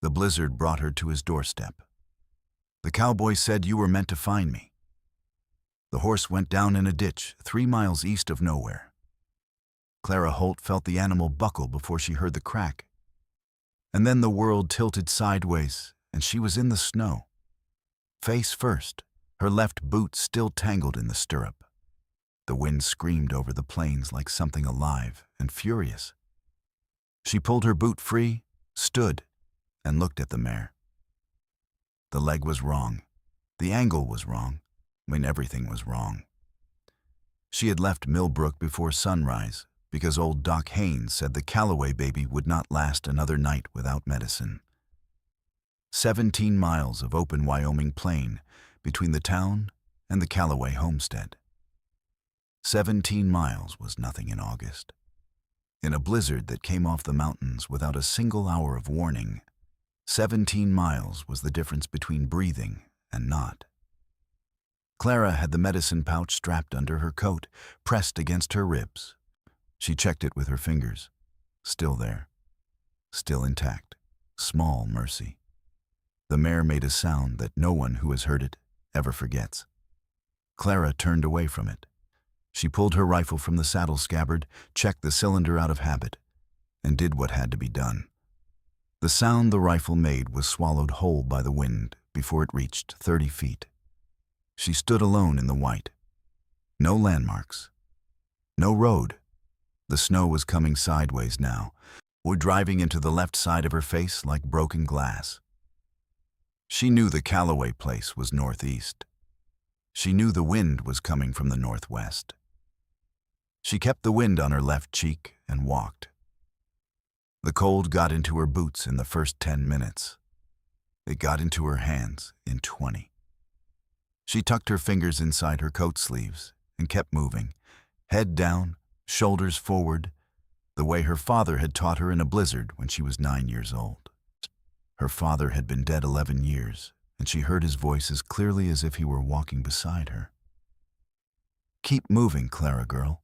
The blizzard brought her to his doorstep. The cowboy said, "You were meant to find me." The horse went down in a ditch 3 miles east of nowhere. Clara Holt felt the animal buckle before she heard the crack. And then the world tilted sideways, and she was in the snow. Face first, her left boot still tangled in the stirrup. The wind screamed over the plains like something alive and furious. She pulled her boot free, stood, and looked at the mare. The leg was wrong. The angle was wrong. Everything was wrong. She had left Millbrook before sunrise because old Doc Haynes said the Calloway baby would not last another night without medicine. 17 miles of open Wyoming plain between the town and the Calloway homestead. 17 miles was nothing in August. In a blizzard that came off the mountains without a single hour of warning, 17 miles was the difference between breathing and not. Clara had the medicine pouch strapped under her coat, pressed against her ribs. She checked it with her fingers. Still there. Still intact. Small mercy. The mare made a sound that no one who has heard it ever forgets. Clara turned away from it. She pulled her rifle from the saddle scabbard, checked the cylinder out of habit, and did what had to be done. The sound the rifle made was swallowed whole by the wind before it reached 30 feet. She stood alone in the white. No landmarks. No road. The snow was coming sideways now, or driving into the left side of her face like broken glass. She knew the Calloway place was northeast. She knew the wind was coming from the northwest. She kept the wind on her left cheek and walked. The cold got into her boots in the first 10 minutes. It got into her hands in 20. She tucked her fingers inside her coat sleeves and kept moving, head down, shoulders forward, the way her father had taught her in a blizzard when she was 9 years old. Her father had been dead 11 years, and she heard his voice as clearly as if he were walking beside her. "Keep moving, Clara girl.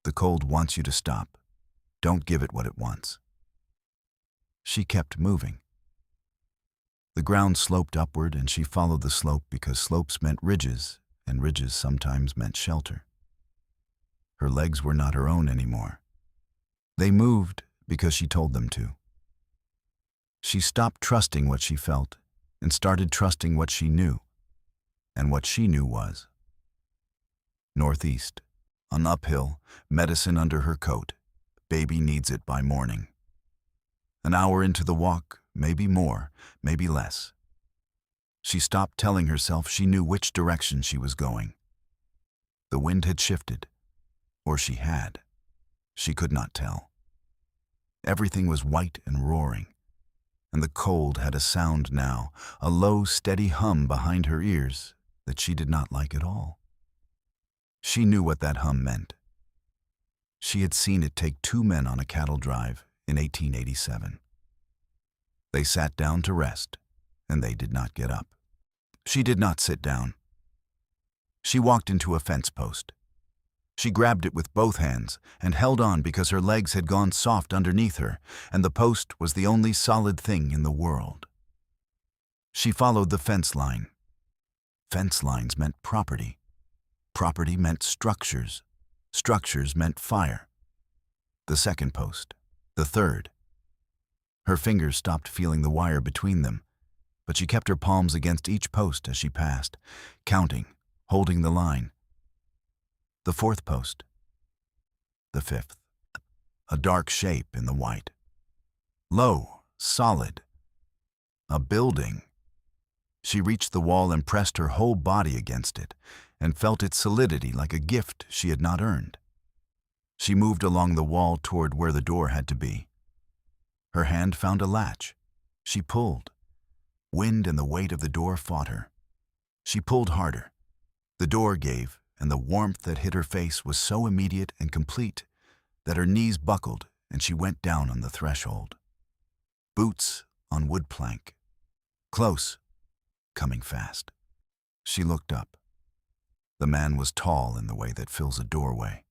The cold wants you to stop. Don't give it what it wants." She kept moving. The ground sloped upward, and she followed the slope because slopes meant ridges, and ridges sometimes meant shelter. Her legs were not her own anymore. They moved because she told them to. She stopped trusting what she felt and started trusting what she knew, and what she knew was northeast, an uphill, medicine under her coat, baby needs it by morning. An hour into the walk, maybe more, maybe less. She stopped telling herself she knew which direction she was going. The wind had shifted, or she had. She could not tell. Everything was white and roaring, and the cold had a sound now, a low, steady hum behind her ears that she did not like at all. She knew what that hum meant. She had seen it take 2 men on a cattle drive in 1887. They sat down to rest, and they did not get up. She did not sit down. She walked into a fence post. She grabbed it with both hands and held on because her legs had gone soft underneath her, and the post was the only solid thing in the world. She followed the fence line. Fence lines meant property. Property meant structures. Structures meant fire. The second post. The third. Her fingers stopped feeling the wire between them, but she kept her palms against each post as she passed, counting, holding the line. The fourth post. The fifth. A dark shape in the white. Low, solid. A building. She reached the wall and pressed her whole body against it, and felt its solidity like a gift she had not earned. She moved along the wall toward where the door had to be. Her hand found a latch. She pulled. Wind and the weight of the door fought her. She pulled harder. The door gave, and the warmth that hit her face was so immediate and complete that her knees buckled and she went down on the threshold. Boots on wood plank. Close. Coming fast. She looked up. The man was tall in the way that fills a doorway.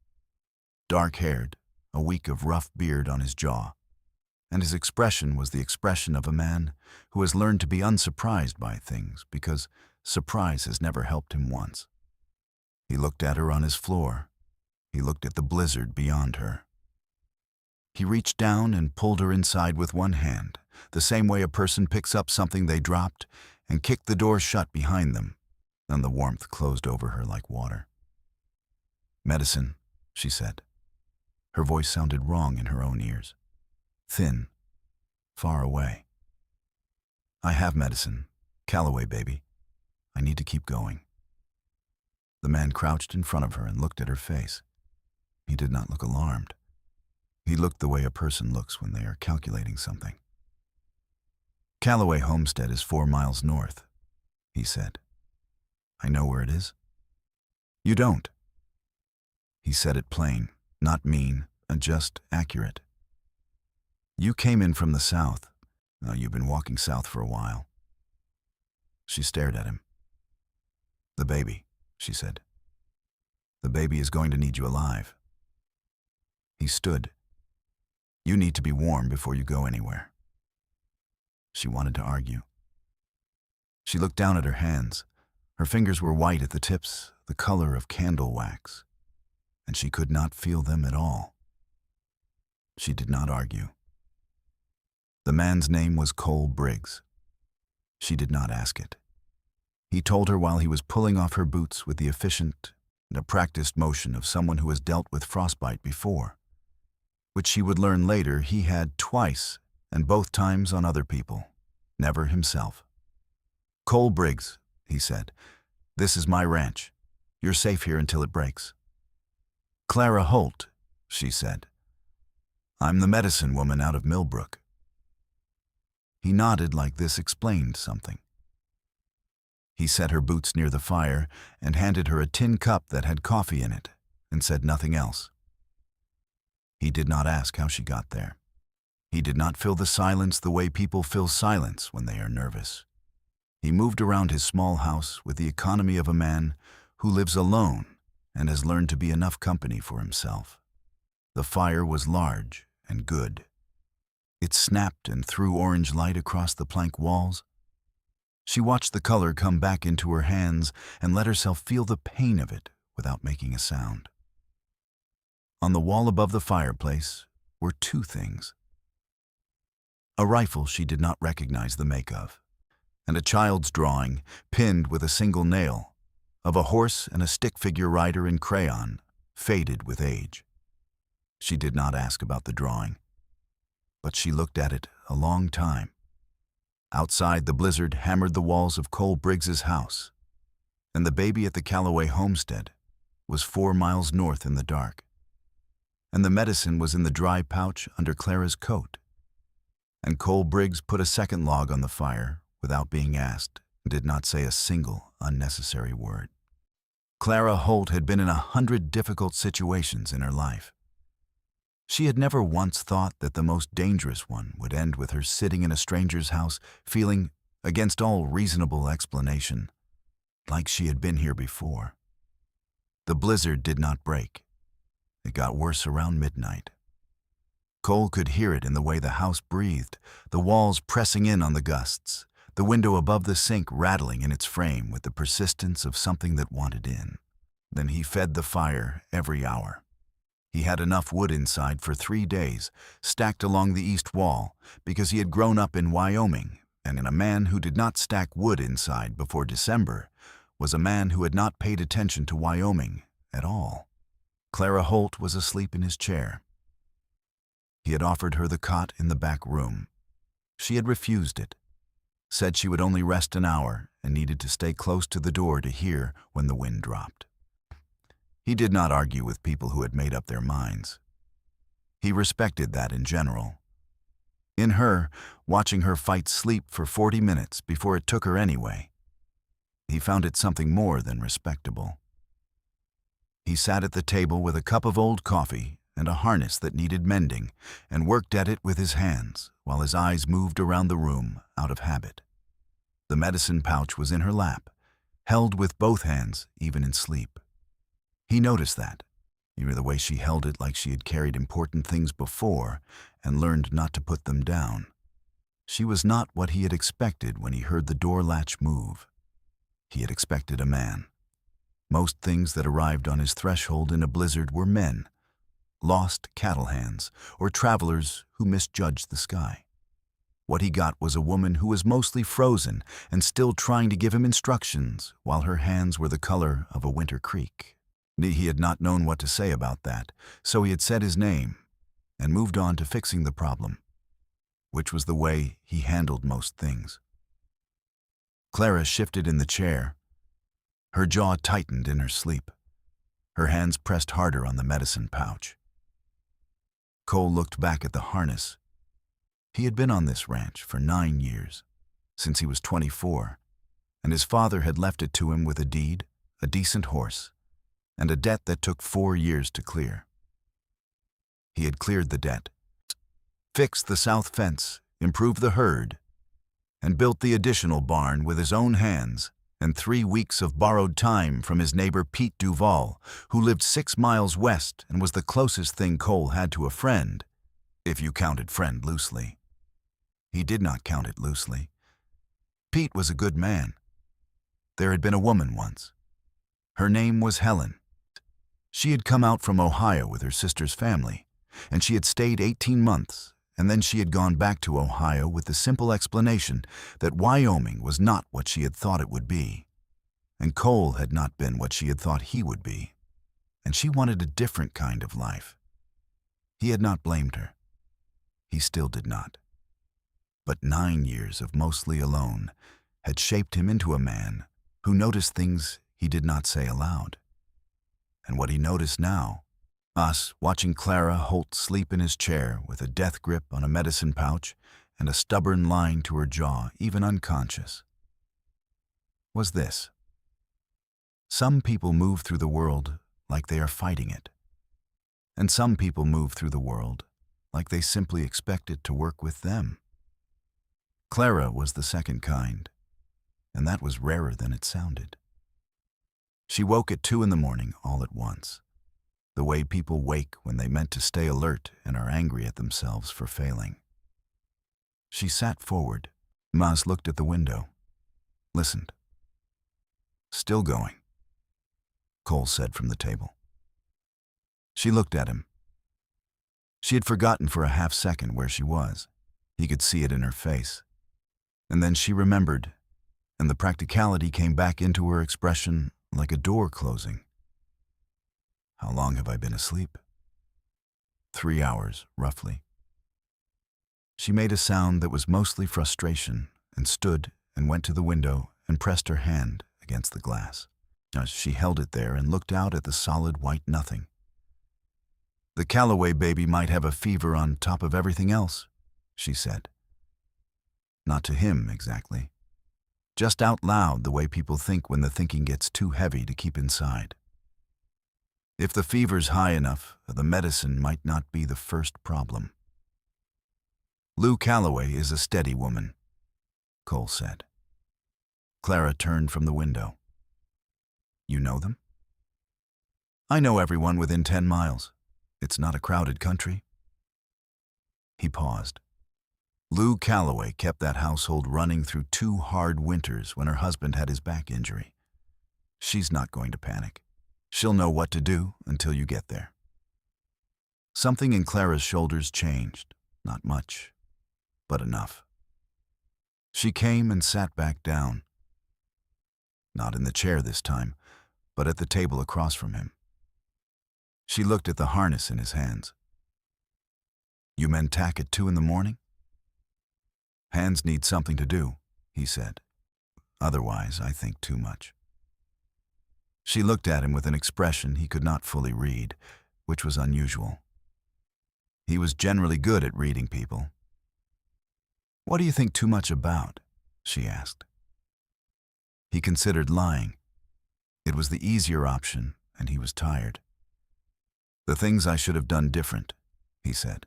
Dark-haired, a week of rough beard on his jaw. and his expression was the expression of a man who has learned to be unsurprised by things because surprise has never helped him once. He looked at her on his floor. He looked at the blizzard beyond her. He reached down and pulled her inside with one hand, the same way a person picks up something they dropped, and kicked the door shut behind them. Then the warmth closed over her like water. "Medicine," she said. Her voice sounded wrong in her own ears. Thin, far away. "I have medicine. Calloway, baby. I need to keep going." The man crouched in front of her and looked at her face. He did not look alarmed. He looked the way a person looks when they are calculating something. "Calloway Homestead is 4 miles north," he said. "I know where it is." "You don't." He said it plain, not mean, and just accurate. "You came in from the south. Now you've been walking south for a while." She stared at him. "The baby," she said. "The baby is going to need you alive." He stood. "You need to be warm before you go anywhere." She wanted to argue. She looked down at her hands. Her fingers were white at the tips, the color of candle wax, and she could not feel them at all. She did not argue. The man's name was Cole Briggs. She did not ask it. He told her while he was pulling off her boots with the efficient and a practiced motion of someone who has dealt with frostbite before, which she would learn later he had twice, and both times on other people, never himself. "Cole Briggs," he said, "this is my ranch. You're safe here until it breaks." "Clara Holt," she said. "I'm the medicine woman out of Millbrook." He nodded like this explained something. He set her boots near the fire and handed her a tin cup that had coffee in it and said nothing else. He did not ask how she got there. He did not fill the silence the way people fill silence when they are nervous. He moved around his small house with the economy of a man who lives alone and has learned to be enough company for himself. The fire was large and good. It snapped and threw orange light across the plank walls. She watched the color come back into her hands and let herself feel the pain of it without making a sound. On the wall above the fireplace were 2 things. A rifle she did not recognize the make of, and a child's drawing, pinned with a single nail, of a horse and a stick figure rider in crayon, faded with age. She did not ask about the drawing, but she looked at it a long time. Outside, the blizzard hammered the walls of Cole Briggs's house, and the baby at the Calloway homestead was 4 miles north in the dark, and the medicine was in the dry pouch under Clara's coat. And Cole Briggs put a second log on the fire without being asked and did not say a single unnecessary word. Clara Holt had been in 100 difficult situations in her life. She had never once thought that the most dangerous one would end with her sitting in a stranger's house feeling, against all reasonable explanation, like she had been here before. The blizzard did not break. It got worse around midnight. Cole could hear it in the way the house breathed, the walls pressing in on the gusts, the window above the sink rattling in its frame with the persistence of something that wanted in. Then he fed the fire every hour. He had enough wood inside for 3 days, stacked along the east wall, because he had grown up in Wyoming, and a man who did not stack wood inside before December was a man who had not paid attention to Wyoming at all. Clara Holt was asleep in his chair. He had offered her the cot in the back room. She had refused it, said she would only rest an hour and needed to stay close to the door to hear when the wind dropped. He did not argue with people who had made up their minds. He respected that in general. In her, watching her fight sleep for 40 minutes before it took her anyway, he found it something more than respectable. He sat at the table with a cup of old coffee and a harness that needed mending, and worked at it with his hands, while his eyes moved around the room out of habit. The medicine pouch was in her lap, held with both hands even in sleep. He noticed that. the way she held it like she had carried important things before and learned not to put them down. She was not what he had expected when he heard the door latch move. He had expected a man. Most things that arrived on his threshold in a blizzard were men, lost cattle hands, or travelers who misjudged the sky. What he got was a woman who was mostly frozen and still trying to give him instructions while her hands were the color of a winter creek. He had not known what to say about that, so he had said his name and moved on to fixing the problem, which was the way he handled most things. Clara shifted in the chair. Her jaw tightened in her sleep. Her hands pressed harder on the medicine pouch. Cole looked back at the harness. He had been on this ranch for 9 years, since he was 24, and his father had left it to him with a deed, a decent horse, and a debt that took 4 years to clear. He had cleared the debt, fixed the south fence, improved the herd, and built the additional barn with his own hands and 3 weeks of borrowed time from his neighbor Pete Duval, who lived 6 miles west and was the closest thing Cole had to a friend, if you counted friend loosely. He did not count it loosely. Pete was a good man. There had been a woman once. Her name was Helen. She had come out from Ohio with her sister's family, and she had stayed 18 months, and then she had gone back to Ohio with the simple explanation that Wyoming was not what she had thought it would be, and Cole had not been what she had thought he would be, and she wanted a different kind of life. He had not blamed her. He still did not. But 9 years of mostly alone had shaped him into a man who noticed things he did not say aloud. And what he noticed now, us watching Clara Holt sleep in his chair with a death grip on a medicine pouch and a stubborn line to her jaw, even unconscious, was this. Some people move through the world like they are fighting it. And some people move through the world like they simply expect it to work with them. Clara was the second kind, and that was rarer than it sounded. She woke at 2 in the morning all at once, the way people wake when they meant to stay alert and are angry at themselves for failing. She sat forward. Maz looked at the window, listened. Still going, Cole said from the table. She looked at him. She had forgotten for a half second where she was. He could see it in her face. And then she remembered, and the practicality came back into her expression like a door closing. How long have I been asleep? 3 hours, roughly. She made a sound that was mostly frustration and stood and went to the window and pressed her hand against the glass. She held it there and looked out at the solid white nothing. The Calloway baby might have a fever on top of everything else, she said. Not to him, exactly. Just out loud the way people think when the thinking gets too heavy to keep inside. If the fever's high enough, the medicine might not be the first problem. Lou Calloway is a steady woman, Cole said. Clara turned from the window. You know them? I know everyone within 10 miles. It's not a crowded country. He paused. Lou Calloway kept that household running through 2 hard winters when her husband had his back injury. She's not going to panic. She'll know what to do until you get there. Something in Clara's shoulders changed. Not much, but enough. She came and sat back down. Not in the chair this time, but at the table across from him. She looked at the harness in his hands. You men tack at 2 in the morning? Hands need something to do, he said. Otherwise, I think too much. She looked at him with an expression he could not fully read, which was unusual. He was generally good at reading people. What do you think too much about? She asked. He considered lying. It was the easier option, and he was tired. The things I should have done different, he said.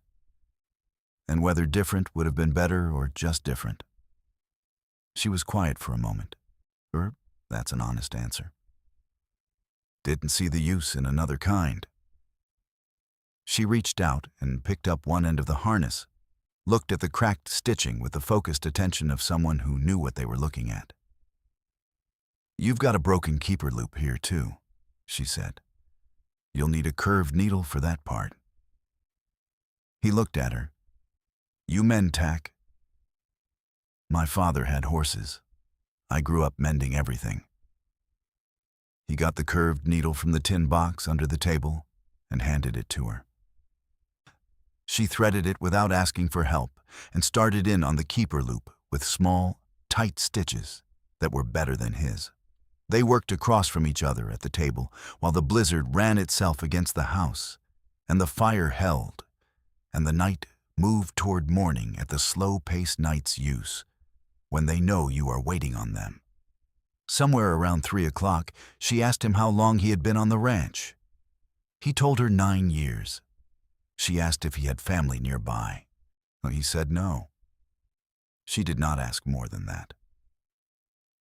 And whether different would have been better or just different. She was quiet for a moment. That's an honest answer. Didn't see the use in another kind. She reached out and picked up one end of the harness, looked at the cracked stitching with the focused attention of someone who knew what they were looking at. "You've got a broken keeper loop here too," she said. "You'll need a curved needle for that part." He looked at her. "You mend tack?" "My father had horses. I grew up mending everything." He got the curved needle from the tin box under the table and handed it to her. She threaded it without asking for help and started in on the keeper loop with small, tight stitches that were better than his. They worked across from each other at the table while the blizzard ran itself against the house, and the fire held, and the night moved toward morning at the slow-paced night's use, when they know you are waiting on them. Somewhere around 3 o'clock, she asked him how long he had been on the ranch. He told her 9 years. She asked if he had family nearby. He said no. She did not ask more than that.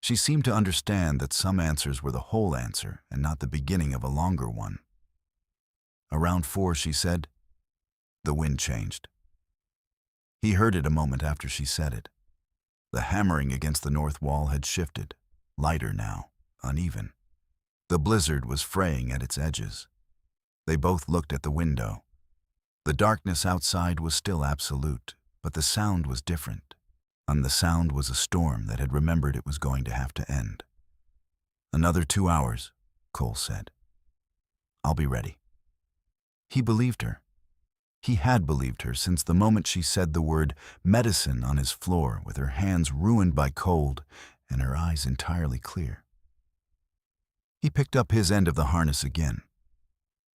She seemed to understand that some answers were the whole answer and not the beginning of a longer one. Around 4, she said, "The wind changed." He heard it a moment after she said it. The hammering against the north wall had shifted, lighter now, uneven. The blizzard was fraying at its edges. They both looked at the window. The darkness outside was still absolute, but the sound was different. And the sound was a storm that had remembered it was going to have to end. "Another 2 hours," Cole said. "I'll be ready." He believed her. He had believed her since the moment she said the word medicine on his floor with her hands ruined by cold and her eyes entirely clear. He picked up his end of the harness again.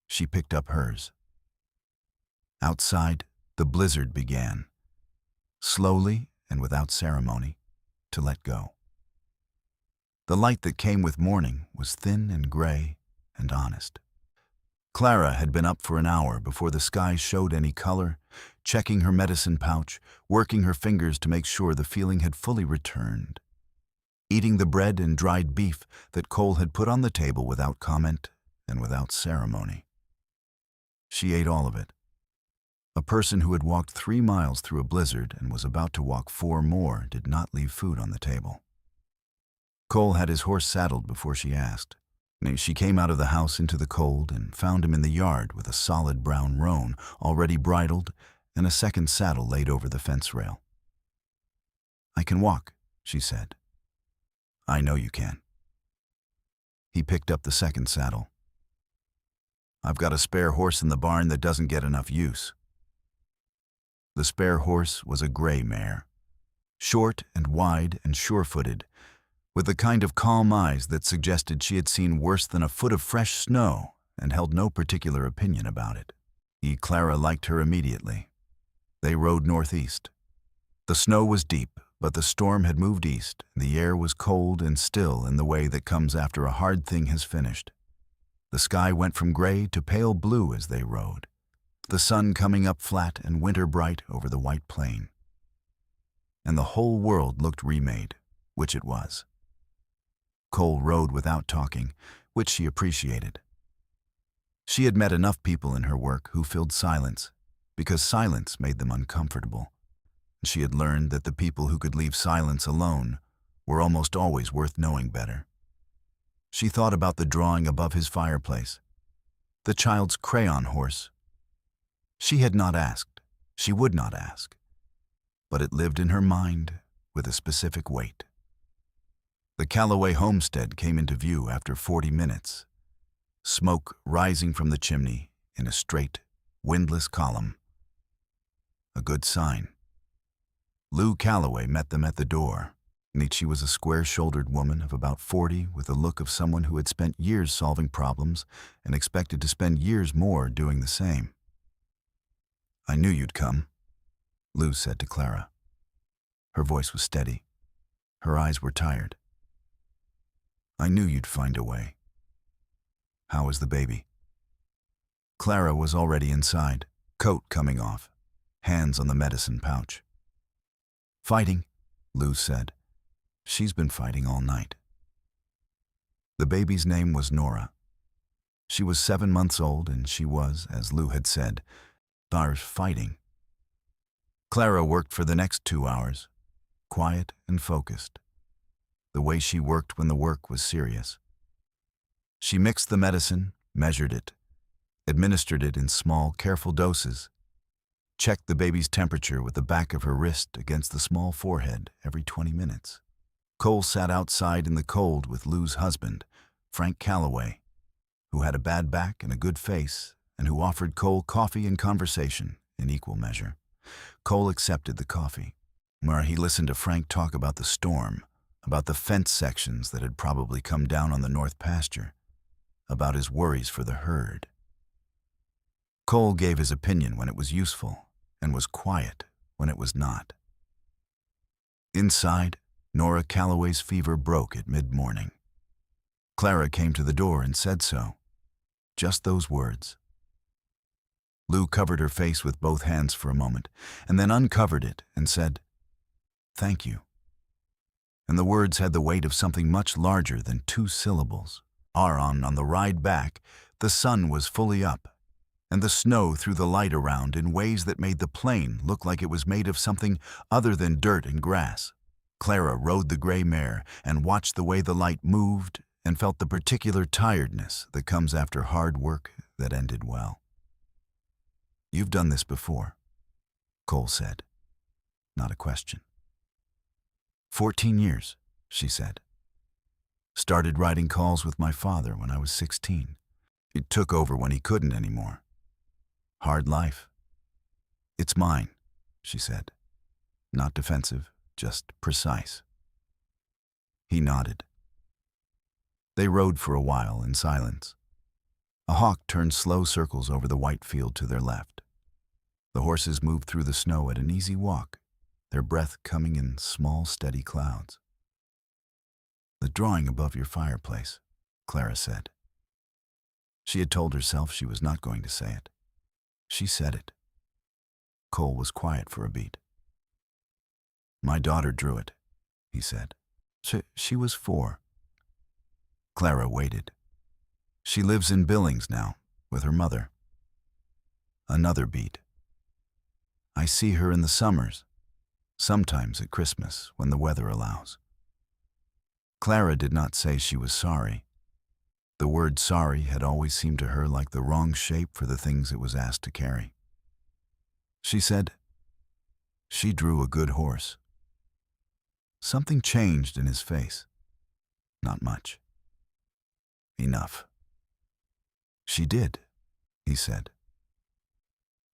She picked up hers. Outside, the blizzard began, slowly and without ceremony, to let go. The light that came with morning was thin and gray and honest. Clara had been up for an hour before the sky showed any color, checking her medicine pouch, working her fingers to make sure the feeling had fully returned, eating the bread and dried beef that Cole had put on the table without comment and without ceremony. She ate all of it. A person who had walked 3 miles through a blizzard and was about to walk 4 more did not leave food on the table. Cole had his horse saddled before she asked. She came out of the house into the cold and found him in the yard with a solid brown roan already bridled and a second saddle laid over the fence rail. "I can walk," she said. "I know you can." He picked up the second saddle. "I've got a spare horse in the barn that doesn't get enough use." The spare horse was a gray mare, short and wide and sure-footed, with the kind of calm eyes that suggested she had seen worse than a foot of fresh snow and held no particular opinion about it. Clara liked her immediately. They rode northeast. The snow was deep, but the storm had moved east, and the air was cold and still in the way that comes after a hard thing has finished. The sky went from gray to pale blue as they rode, the sun coming up flat and winter bright over the white plain. And the whole world looked remade, which it was. Cole rode without talking, which she appreciated. She had met enough people in her work who filled silence, because silence made them uncomfortable. She had learned that the people who could leave silence alone were almost always worth knowing better. She thought about the drawing above his fireplace, the child's crayon horse. She had not asked, she would not ask, but it lived in her mind with a specific weight. The Calloway homestead came into view after 40 minutes, smoke rising from the chimney in a straight, windless column. A good sign. Lou Calloway met them at the door. She was a square-shouldered woman of about 40 with the look of someone who had spent years solving problems and expected to spend years more doing the same. "I knew you'd come," Lou said to Clara. Her voice was steady. Her eyes were tired. "I knew you'd find a way. How is the baby?" Clara was already inside, coat coming off, hands on the medicine pouch. "Fighting," Lou said. "She's been fighting all night." The baby's name was Nora. She was 7 months old, and she was, as Lou had said, fighting. Clara worked for the next 2 hours, quiet and focused, the way she worked when the work was serious. She mixed the medicine, measured it, administered it in small, careful doses, checked the baby's temperature with the back of her wrist against the small forehead every 20 minutes. Cole sat outside in the cold with Lou's husband, Frank Calloway, who had a bad back and a good face, and who offered Cole coffee and conversation in equal measure. Cole accepted the coffee, where he listened to Frank talk about the storm, about the fence sections that had probably come down on the north pasture, about his worries for the herd. Cole gave his opinion when it was useful, and was quiet when it was not. Inside, Nora Calloway's fever broke at mid-morning. Clara came to the door and said so. Just those words. Lou covered her face with both hands for a moment, and then uncovered it and said, "Thank you." And the words had the weight of something much larger than 2 syllables. On the ride back, the sun was fully up, and the snow threw the light around in ways that made the plain look like it was made of something other than dirt and grass. Clara rode the gray mare and watched the way the light moved and felt the particular tiredness that comes after hard work that ended well. "You've done this before," Cole said. Not a question. 14 years, she said. Started writing calls with my father when I was 16. It took over when he couldn't anymore. Hard life. "It's mine," she said. Not defensive, just precise. He nodded. They rode for a while in silence. A hawk turned slow circles over the white field to their left. The horses moved through the snow at an easy walk, their breath coming in small, steady clouds. "The drawing above your fireplace," Clara said. She had told herself she was not going to say it. She said it. Cole was quiet for a beat. "My daughter drew it," he said. She was 4. Clara waited. "She lives in Billings now, with her mother." Another beat. "I see her in the summers, sometimes at Christmas when the weather allows." Clara did not say she was sorry. The word sorry had always seemed to her like the wrong shape for the things it was asked to carry. She said, "She drew a good horse." Something changed in his face. Not much. "Enough." "She did," he said.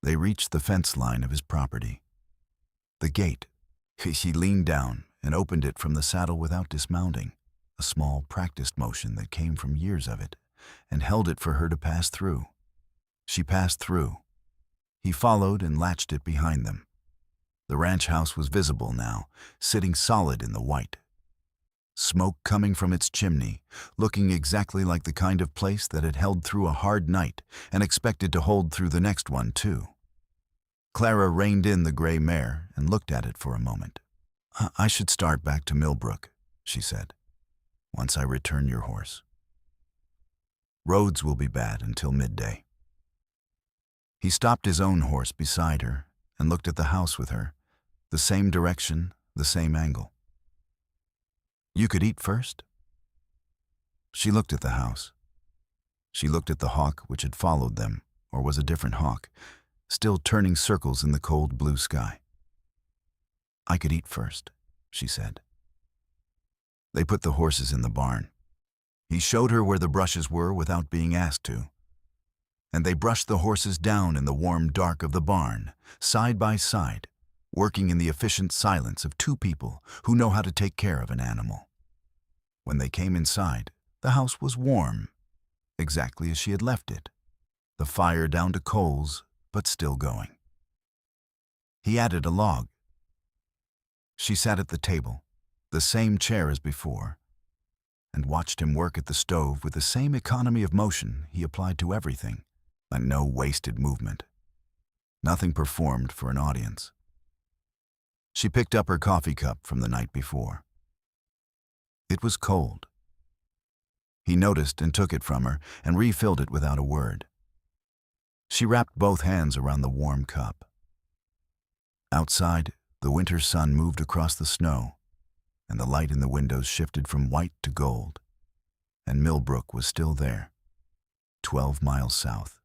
They reached the fence line of his property. The gate. He leaned down and opened it from the saddle without dismounting, a small practiced motion that came from years of it, and held it for her to pass through. She passed through. He followed and latched it behind them. The ranch house was visible now, sitting solid in the white. Smoke coming from its chimney, looking exactly like the kind of place that had held through a hard night and expected to hold through the next one, too. Clara reined in the gray mare and looked at it for a moment. "I should start back to Millbrook," she said, "once I return your horse. Roads will be bad until midday." He stopped his own horse beside her and looked at the house with her, the same direction, the same angle. "You could eat first?" She looked at the house. She looked at the hawk which had followed them, or was a different hawk, still turning circles in the cold blue sky. "I could eat first," she said. They put the horses in the barn. He showed her where the brushes were without being asked to. And they brushed the horses down in the warm dark of the barn, side by side, working in the efficient silence of 2 people who know how to take care of an animal. When they came inside, the house was warm, exactly as she had left it, the fire down to coals, but still going. He added a log. She sat at the table, the same chair as before, and watched him work at the stove with the same economy of motion he applied to everything, and no wasted movement. Nothing performed for an audience. She picked up her coffee cup from the night before. It was cold. He noticed and took it from her and refilled it without a word. She wrapped both hands around the warm cup. Outside, the winter sun moved across the snow, and the light in the windows shifted from white to gold, and Millbrook was still there, 12 miles south,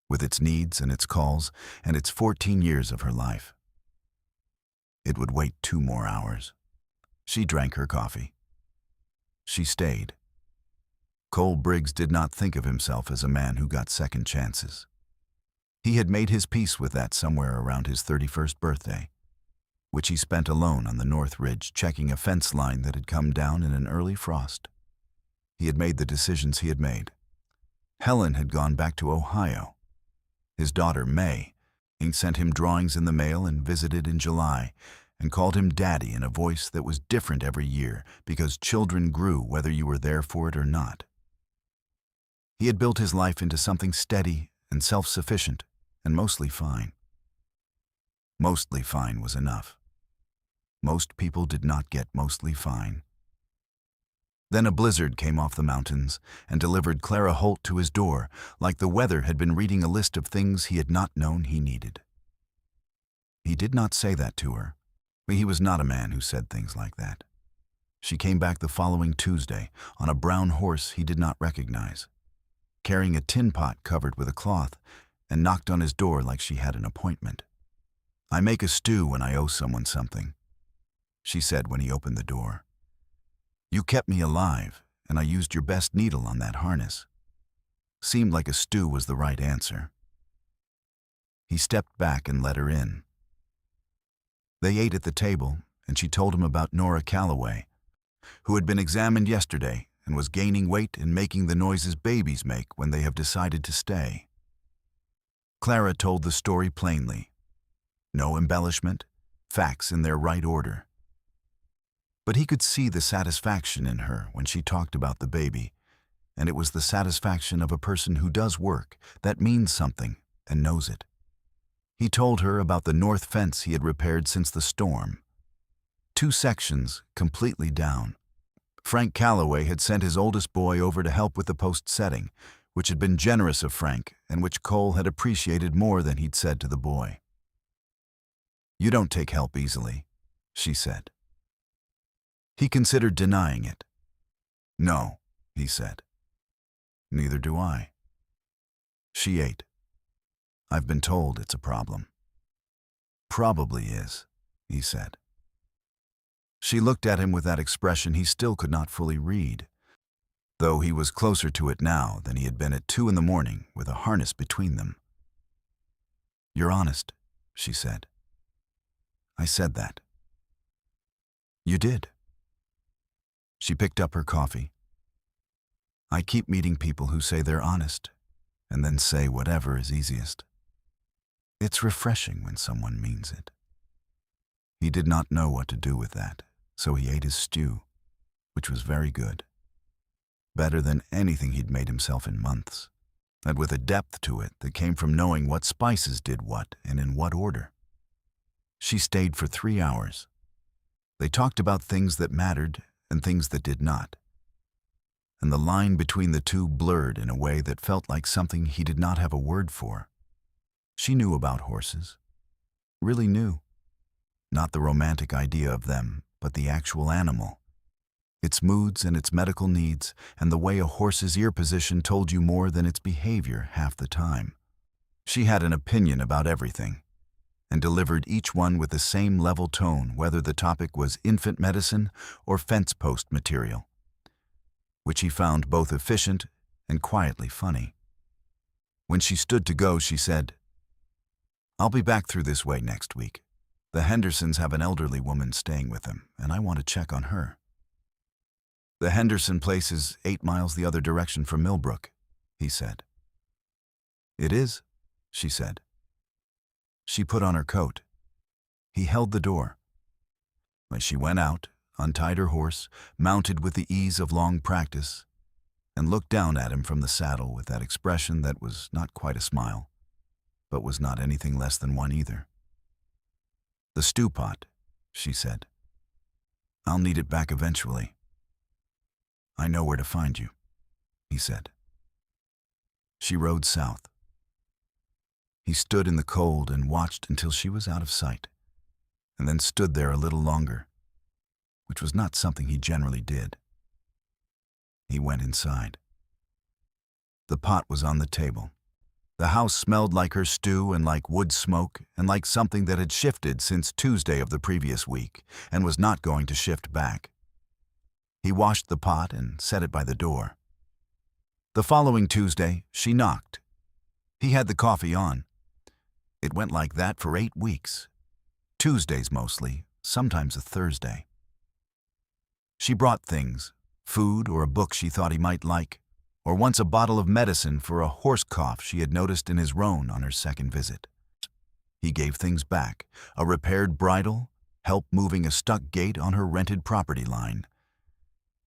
with its needs and its calls and its 14 years of her life. It would wait 2 more hours. She drank her coffee. She stayed. Cole Briggs did not think of himself as a man who got second chances. He had made his peace with that somewhere around his 31st birthday, which he spent alone on the North Ridge checking a fence line that had come down in an early frost. He had made the decisions he had made. Helen had gone back to Ohio. His daughter, May, sent him drawings in the mail and visited in July, and called him Daddy in a voice that was different every year because children grew whether you were there for it or not. He had built his life into something steady and self-sufficient and mostly fine. Mostly fine was enough. Most people did not get mostly fine. Then a blizzard came off the mountains and delivered Clara Holt to his door like the weather had been reading a list of things he had not known he needed. He did not say that to her. He was not a man who said things like that. She came back the following Tuesday on a brown horse he did not recognize, carrying a tin pot covered with a cloth, and knocked on his door like she had an appointment. "I make a stew when I owe someone something," she said when he opened the door. "You kept me alive, and I used your best needle on that harness." Seemed like a stew was the right answer. He stepped back and let her in. They ate at the table, and she told him about Nora Calloway, who had been examined yesterday and was gaining weight and making the noises babies make when they have decided to stay. Clara told the story plainly. No embellishment, facts in their right order. But he could see the satisfaction in her when she talked about the baby, and it was the satisfaction of a person who does work that means something and knows it. He told her about the north fence he had repaired since the storm. 2 sections completely down. Frank Calloway had sent his oldest boy over to help with the post setting, which had been generous of Frank and which Cole had appreciated more than he'd said to the boy. "You don't take help easily," she said. He considered denying it. "No," he said. "Neither do I." She ate. "I've been told it's a problem." "Probably is," he said. She looked at him with that expression he still could not fully read, though he was closer to it now than he had been at 2 in the morning with a harness between them. "You're honest," she said. "I said that." "You did." She picked up her coffee. "I keep meeting people who say they're honest, and then say whatever is easiest. It's refreshing when someone means it." He did not know what to do with that, so he ate his stew, which was very good. Better than anything he'd made himself in months, and with a depth to it that came from knowing what spices did what and in what order. She stayed for 3 hours. They talked about things that mattered and things that did not, and the line between the two blurred in a way that felt like something he did not have a word for. She knew about horses. Really knew. Not the romantic idea of them, but the actual animal. Its moods and its medical needs, and the way a horse's ear position told you more than its behavior half the time. She had an opinion about everything, and delivered each one with the same level tone whether the topic was infant medicine or fence post material, which he found both efficient and quietly funny. When she stood to go, she said, "I'll be back through this way next week. The Hendersons have an elderly woman staying with them, and I want to check on her." "The Henderson place is 8 miles the other direction from Millbrook," he said. "It is," she said. She put on her coat. He held the door. When she went out, untied her horse, mounted with the ease of long practice, and looked down at him from the saddle with that expression that was not quite a smile, but was not anything less than one either. "The stew pot," she said. "I'll need it back eventually." I know where to find you, he said. She rode south. He stood in the cold and watched until she was out of sight, and then stood there a little longer, which was not something he generally did. He went inside. The pot was on the table. The house smelled like her stew and like wood smoke and like something that had shifted since Tuesday of the previous week and was not going to shift back. He washed the pot and set it by the door. The following Tuesday, she knocked. He had the coffee on. It went like that for 8 weeks. Tuesdays mostly, sometimes a Thursday. She brought things, food or a book she thought he might like, or once a bottle of medicine for a horse cough she had noticed in his roan on her second visit. He gave things back, a repaired bridle, help moving a stuck gate on her rented property line.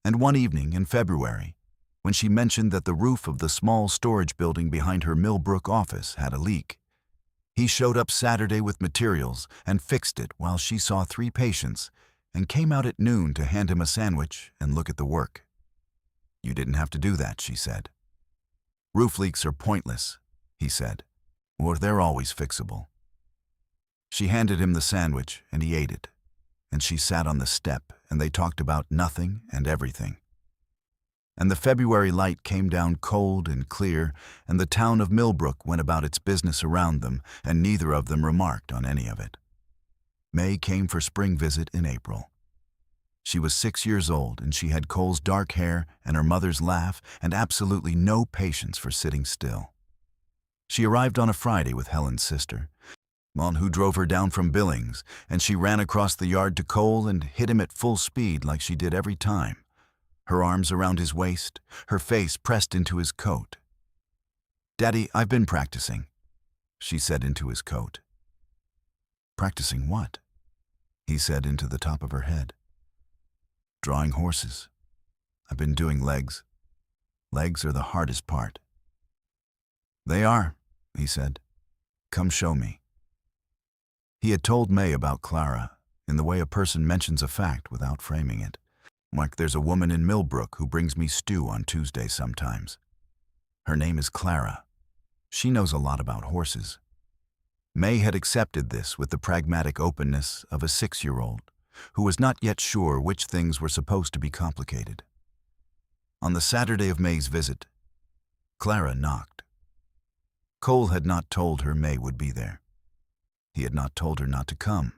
And one evening in February, when she mentioned that the roof of the small storage building behind her Millbrook office had a leak, he showed up Saturday with materials and fixed it while she saw 3 patients and came out at noon to hand him a sandwich and look at the work. You didn't have to do that, she said. Roof leaks are pointless, he said, or they're always fixable. She handed him the sandwich and he ate it, and she sat on the step and they talked about nothing and everything. And the February light came down cold and clear, and the town of Millbrook went about its business around them, and neither of them remarked on any of it. May came for spring visit in April. She was 6 years old, and she had Cole's dark hair and her mother's laugh and absolutely no patience for sitting still. She arrived on a Friday with Helen's sister, Mon, who drove her down from Billings, and she ran across the yard to Cole and hit him at full speed like she did every time, her arms around his waist, her face pressed into his coat. "Daddy, I've been practicing," she said into his coat. "Practicing what?" he said into the top of her head. "Drawing horses. I've been doing legs. Legs are the hardest part." "They are," he said. "Come show me." He had told May about Clara, in the way a person mentions a fact without framing it. Like, there's a woman in Millbrook who brings me stew on Tuesday sometimes. Her name is Clara. She knows a lot about horses. May had accepted this with the pragmatic openness of a 6-year-old who was not yet sure which things were supposed to be complicated. On the Saturday of May's visit, Clara knocked. Cole had not told her May would be there. He had not told her not to come.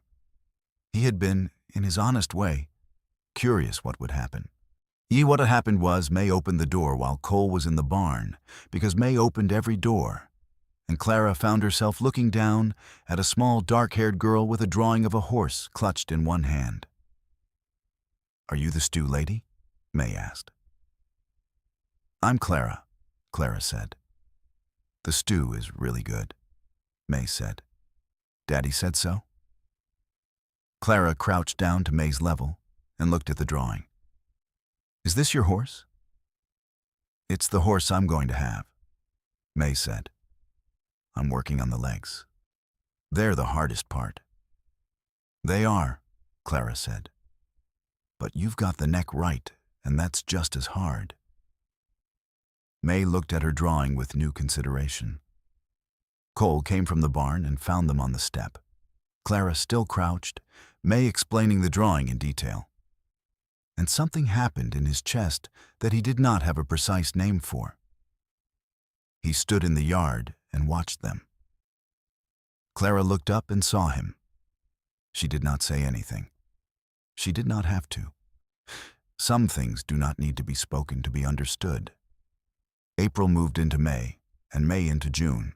He had been, in his honest way, curious what would happen. What had happened was May opened the door while Cole was in the barn, because May opened every door, and Clara found herself looking down at a small dark-haired girl with a drawing of a horse clutched in one hand. "Are you the stew lady?" May asked. "I'm Clara," Clara said. "The stew is really good," May said. "Daddy said so?" Clara crouched down to May's level and looked at the drawing. "Is this your horse?" "It's the horse I'm going to have," May said. "I'm working on the legs. They're the hardest part." "They are," Clara said. "But you've got the neck right, and that's just as hard." May looked at her drawing with new consideration. Cole came from the barn and found them on the step. Clara still crouched, May explaining the drawing in detail. And something happened in his chest that he did not have a precise name for. He stood in the yard and watched them. Clara looked up and saw him. She did not say anything. She did not have to. Some things do not need to be spoken to be understood. April moved into May, and May into June,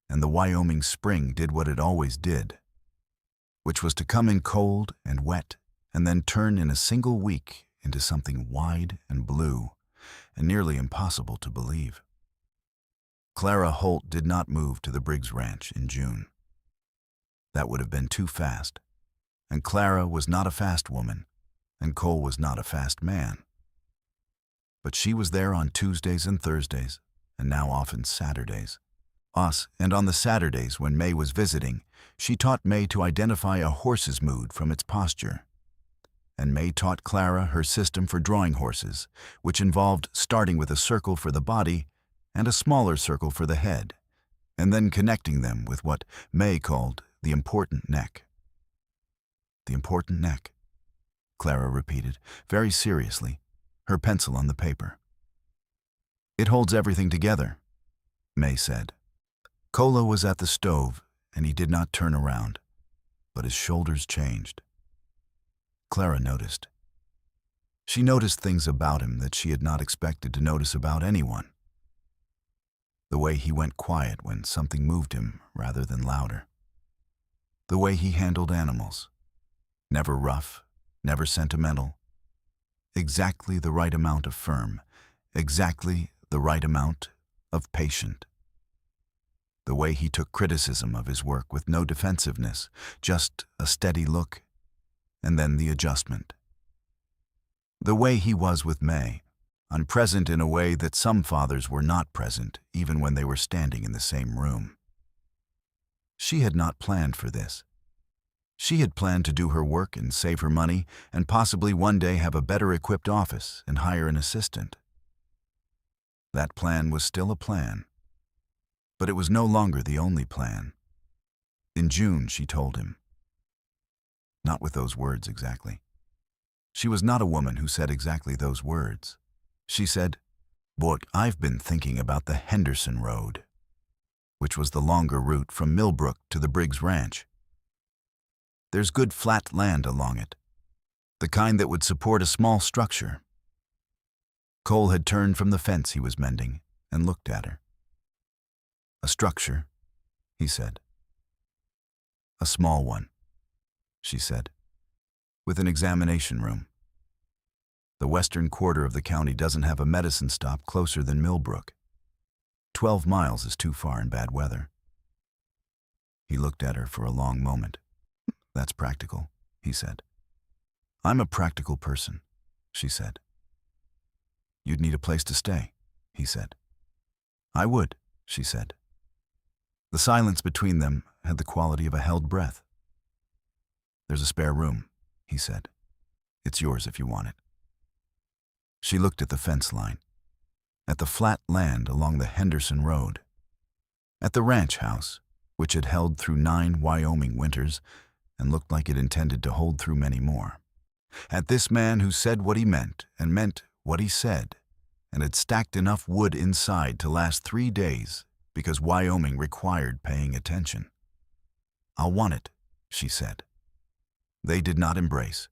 and the Wyoming spring did what it always did, which was to come in cold and wet and then turn in a single week into something wide and blue and nearly impossible to believe. Clara Holt did not move to the Briggs Ranch in June. That would have been too fast, and Clara was not a fast woman, and Cole was not a fast man. But she was there on Tuesdays and Thursdays, and now often Saturdays. And on the Saturdays when May was visiting, she taught May to identify a horse's mood from its posture. and May taught Clara her system for drawing horses, which involved starting with a circle for the body and a smaller circle for the head, and then connecting them with what May called the important neck. The important neck, Clara repeated, very seriously, her pencil on the paper. It holds everything together, May said. Cola was at the stove, and he did not turn around, but his shoulders changed. Clara noticed. She noticed things about him that she had not expected to notice about anyone. The way he went quiet when something moved him rather than louder. The way he handled animals. Never rough, never sentimental. Exactly the right amount of firm, exactly the right amount of patient. The way he took criticism of his work with no defensiveness, just a steady look, and then the adjustment. The way he was with May, unpresent in a way that some fathers were not present even when they were standing in the same room. She had not planned for this. She had planned to do her work and save her money and possibly one day have a better equipped office and hire an assistant. That plan was still a plan, but it was no longer the only plan. In June, she told him. Not with those words exactly. She was not a woman who said exactly those words. She said, "Boy, I've been thinking about the Henderson Road," which was the longer route from Millbrook to the Briggs Ranch. There's good flat land along it, the kind that would support a small structure. Cole had turned from the fence he was mending and looked at her. "A structure," he said. "A small one," she said, "with an examination room. The western quarter of the county doesn't have a medicine stop closer than Millbrook. 12 miles is too far in bad weather." He looked at her for a long moment. "That's practical," he said. "I'm a practical person," she said. "You'd need a place to stay," he said. "I would," she said. The silence between them had the quality of a held breath. "There's a spare room," he said. "It's yours if you want it." She looked at the fence line, at the flat land along the Henderson Road, at the ranch house, which had held through 9 Wyoming winters and looked like it intended to hold through many more, at this man who said what he meant and meant what he said, and had stacked enough wood inside to last 3 days because Wyoming required paying attention. "I'll want it," she said. They did not embrace.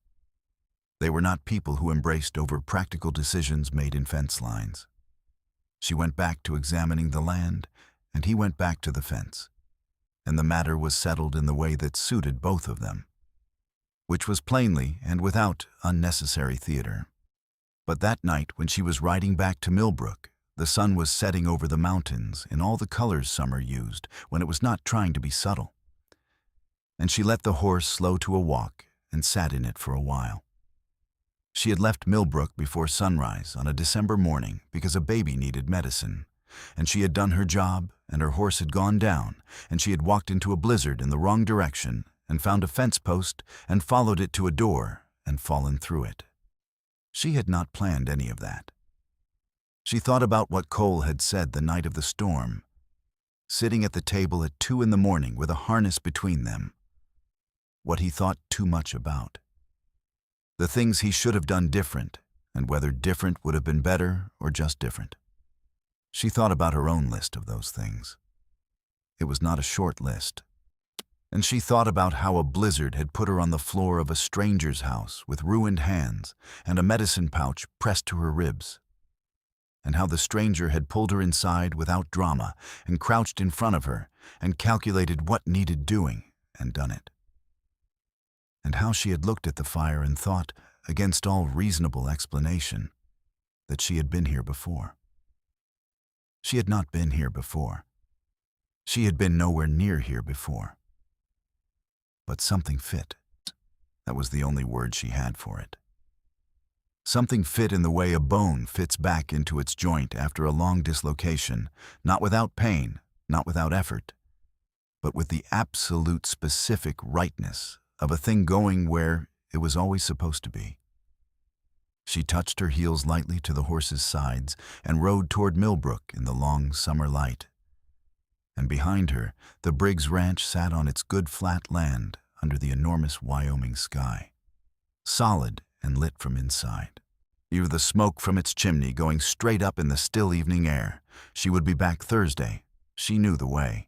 They were not people who embraced over practical decisions made in fence lines. She went back to examining the land, and he went back to the fence, and the matter was settled in the way that suited both of them, which was plainly and without unnecessary theater. But that night, when she was riding back to Millbrook, the sun was setting over the mountains in all the colors summer used when it was not trying to be subtle. And she let the horse slow to a walk and sat in it for a while. She had left Millbrook before sunrise on a December morning because a baby needed medicine, and she had done her job, and her horse had gone down, and she had walked into a blizzard in the wrong direction and found a fence post and followed it to a door and fallen through it. She had not planned any of that. She thought about what Cole had said the night of the storm, sitting at the table at 2 in the morning with a harness between them, what he thought too much about. The things he should have done different, and whether different would have been better or just different. She thought about her own list of those things. It was not a short list. And she thought about how a blizzard had put her on the floor of a stranger's house with ruined hands and a medicine pouch pressed to her ribs, and how the stranger had pulled her inside without drama and crouched in front of her and calculated what needed doing and done it. And how she had looked at the fire and thought, against all reasonable explanation, that she had been here before. She had not been here before. She had been nowhere near here before. But something fit. That was the only word she had for it. Something fit in the way a bone fits back into its joint after a long dislocation, not without pain, not without effort, but with the absolute specific rightness of a thing going where it was always supposed to be. She touched her heels lightly to the horse's sides and rode toward Millbrook in the long summer light. And behind her, the Briggs Ranch sat on its good flat land under the enormous Wyoming sky, solid and lit from inside. Even the smoke from its chimney going straight up in the still evening air. She would be back Thursday. She knew the way.